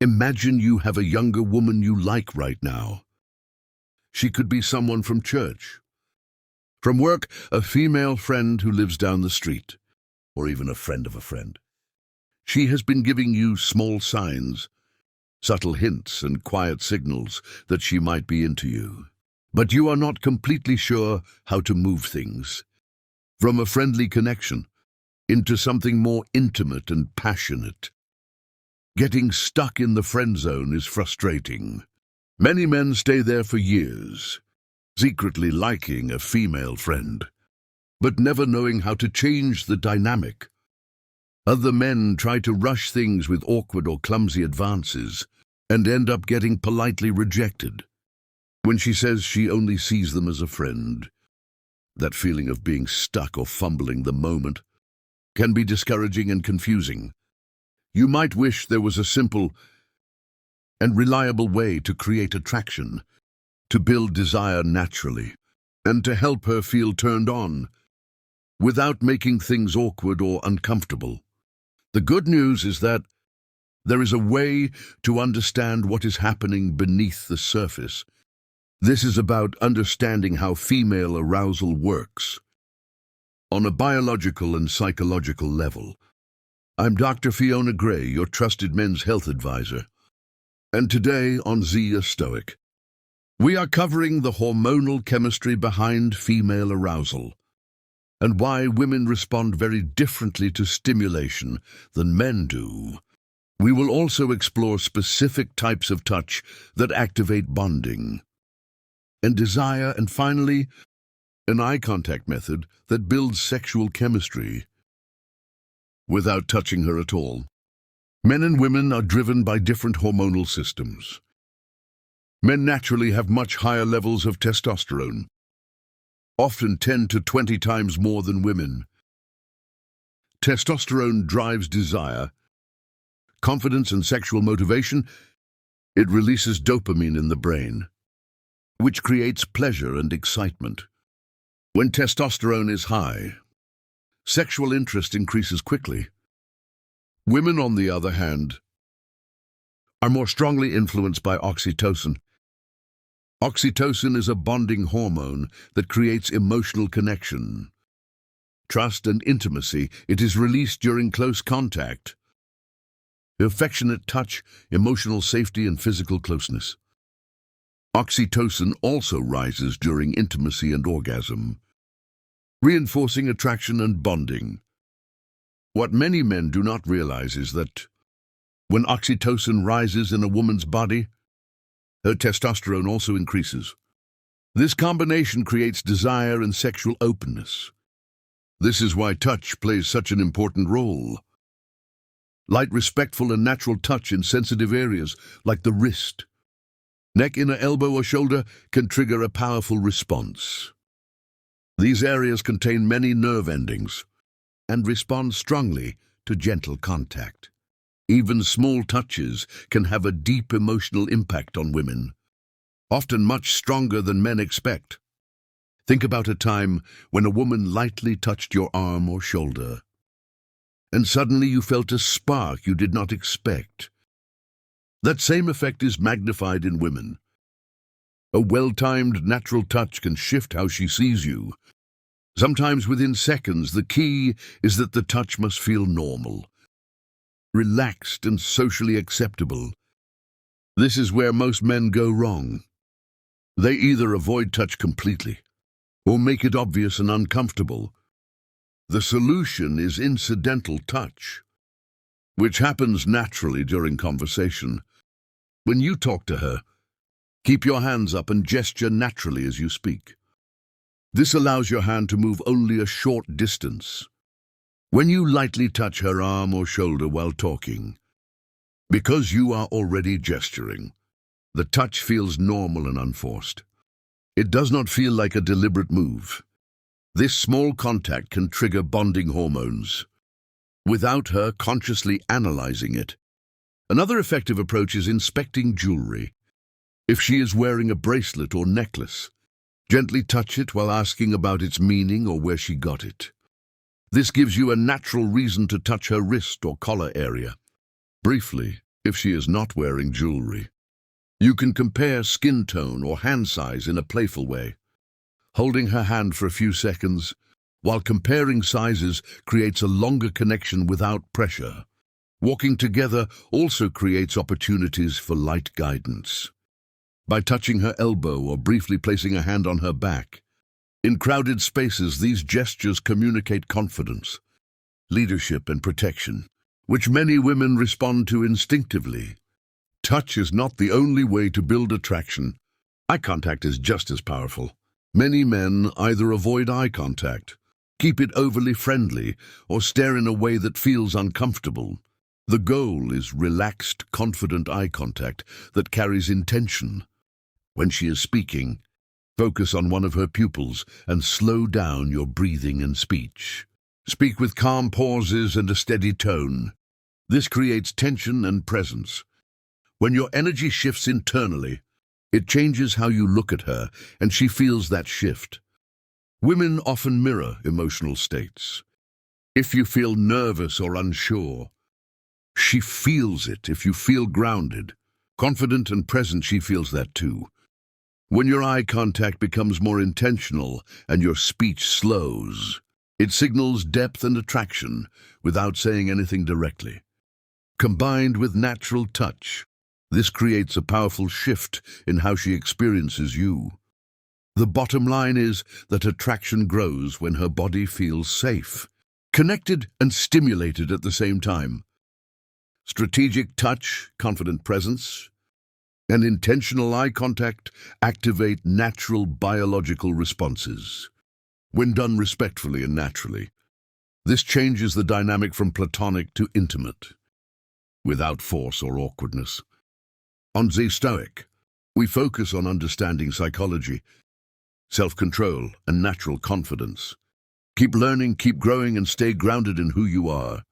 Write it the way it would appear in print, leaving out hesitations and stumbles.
Imagine you have a younger woman you like right now. She could be someone from church, from work, a female friend who lives down the street, or even a friend of a friend. She has been giving you small signs, subtle hints and quiet signals that she might be into you. But you are not completely sure how to move things from a friendly connection into something more intimate and passionate. Getting stuck in the friend zone is frustrating. Many men stay there for years, secretly liking a female friend, but never knowing how to change the dynamic. Other men try to rush things with awkward or clumsy advances and end up getting politely rejected. When she says she only sees them as a friend, that feeling of being stuck or fumbling the moment can be discouraging and confusing. You might wish there was a simple and reliable way to create attraction, to build desire naturally, and to help her feel turned on, without making things awkward or uncomfortable. The good news is that there is a way to understand what is happening beneath the surface. This is about understanding how female arousal works on a biological and psychological level. I'm Dr. Fiona Gray, your trusted men's health advisor, and today on Zia Stoic, we are covering the hormonal chemistry behind female arousal and why women respond very differently to stimulation than men do. We will also explore specific types of touch that activate bonding and desire, and finally, an eye contact method that builds sexual chemistry without touching her at all. Men and women are driven by different hormonal systems. Men naturally have much higher levels of testosterone, often 10 to 20 times more than women. Testosterone drives desire, confidence, and sexual motivation. It releases dopamine in the brain, which creates pleasure and excitement. When testosterone is high, sexual interest increases quickly. Women, on the other hand, are more strongly influenced by oxytocin. Oxytocin is a bonding hormone that creates emotional connection, trust, and intimacy. It is released during close contact, affectionate touch, emotional safety, and physical closeness. Oxytocin also rises during intimacy and orgasm, reinforcing attraction and bonding. What many men do not realize is that when oxytocin rises in a woman's body, her testosterone also increases. This combination creates desire and sexual openness. This is why touch plays such an important role. Light, respectful, and natural touch in sensitive areas like the wrist, neck, inner elbow, or shoulder can trigger a powerful response. These areas contain many nerve endings and respond strongly to gentle contact. Even small touches can have a deep emotional impact on women, often much stronger than men expect. Think about a time when a woman lightly touched your arm or shoulder, and suddenly you felt a spark you did not expect. That same effect is magnified in women. A well-timed, natural touch can shift how she sees you. Sometimes within seconds. The key is that the touch must feel normal, relaxed, and socially acceptable. This is where most men go wrong. They either avoid touch completely or make it obvious and uncomfortable. The solution is incidental touch, which happens naturally during conversation. When you talk to her, keep your hands up and gesture naturally as you speak. This allows your hand to move only a short distance. When you lightly touch her arm or shoulder while talking, because you are already gesturing, the touch feels normal and unforced. It does not feel like a deliberate move. This small contact can trigger bonding hormones, without her consciously analyzing it. Another effective approach is inspecting jewelry. If she is wearing a bracelet or necklace, gently touch it while asking about its meaning or where she got it. This gives you a natural reason to touch her wrist or collar area. Briefly, if she is not wearing jewelry. You can compare skin tone or hand size in a playful way. Holding her hand for a few seconds while comparing sizes creates a longer connection without pressure. Walking together also creates opportunities for light guidance. By touching her elbow or briefly placing a hand on her back. In crowded spaces, these gestures communicate confidence, leadership, and protection, which many women respond to instinctively. Touch is not the only way to build attraction. Eye contact is just as powerful. Many men either avoid eye contact, keep it overly friendly, or stare in a way that feels uncomfortable. The goal is relaxed, confident eye contact that carries intention. When she is speaking, focus on one of her pupils and slow down your breathing and speech. Speak with calm pauses and a steady tone. This creates tension and presence. When your energy shifts internally, it changes how you look at her, and she feels that shift. Women often mirror emotional states. If you feel nervous or unsure, she feels it. If you feel grounded, confident and present, she feels that too. When your eye contact becomes more intentional and your speech slows, it signals depth and attraction without saying anything directly. Combined with natural touch, this creates a powerful shift in how she experiences you. The bottom line is that attraction grows when her body feels safe, connected and stimulated at the same time. Strategic touch, confident presence, and intentional eye contact activate natural biological responses. When done respectfully and naturally, this changes the dynamic from platonic to intimate, without force or awkwardness. On Z Stoic, we focus on understanding psychology, self-control, and natural confidence. Keep learning, keep growing, and stay grounded in who you are.